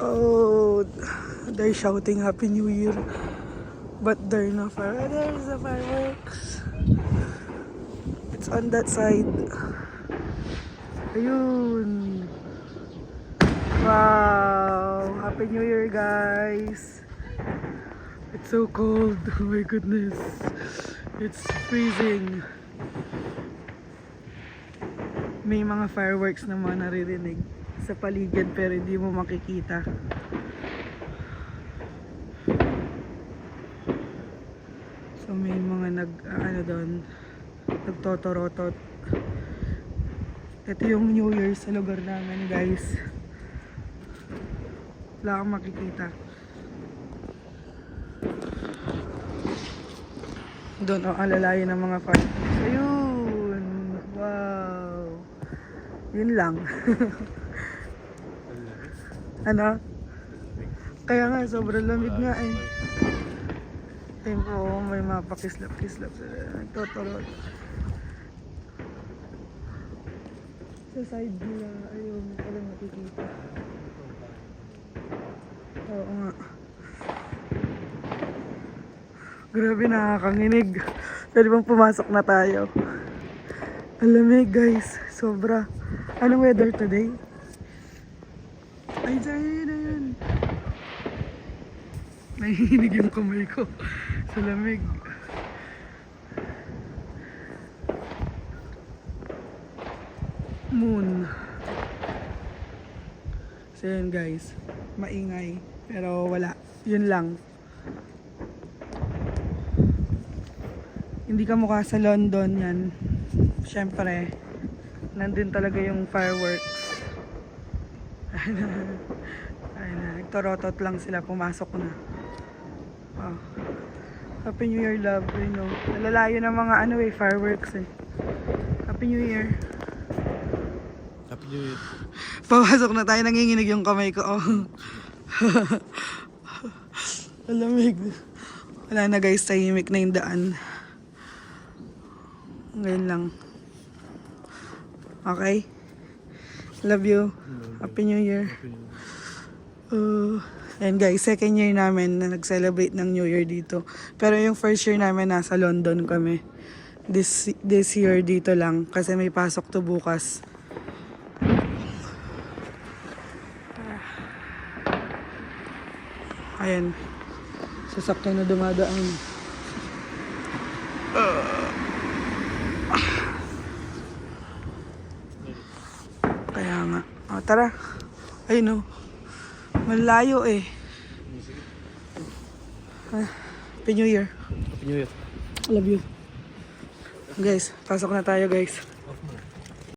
Oh, they're shouting Happy New Year. But they're not there's the fireworks. It's on that side. Ayun. Wow. Happy New Year, guys. It's so cold. Oh my goodness. It's freezing. May mga fireworks na mga naririnig sa paligid pero hindi mo makikita. So may mga nagtotorotot. Ito yung New Year sa lugar namin, guys. Wala kang makikita. Doon ang alalayan ng mga fireworks. Ayun! Wow! Yun lang. Ano? Kaya nga, sobrang lamig nga eh. Oo, may mga pakislap-kislap sila. Nagtotorot. Sa side nila, ayun, walang nakikita. Oo nga. Grabe, nakakakinig. Pwede bang pumasok na tayo? Alamig, guys. Sobra. Anong weather today? Ay, dyan, ayun. Nahihinig yung kamay ko sa lamig. Moon. So yun, guys. Maingay. Pero wala. Yun lang. Hindi ka mukha sa London yan. Siyempre, nandun talaga yung fireworks. Ayun na, nagtorotot lang sila, pumasok na. Oh. Happy New Year, love. You know, nalalayo ng mga fireworks eh. Happy New Year. Happy New Year. Papasok na tayo, nanginginig yung kamay ko. Oh. Alamig. Wala na, guys, tahimik na yung daan. Ngayon lang. Okay? Love you. Happy New Year. And guys, second year namin na nag-celebrate ng New Year dito. Pero yung first year namin nasa London kami. This year dito lang kasi may pasok to bukas. Ayan. Sasakyan na dumadaan. Kaya nga. O, tara. Ayun o. Malayo eh. Happy New Year. Happy New Year. Love you. Guys, pasok na tayo, guys.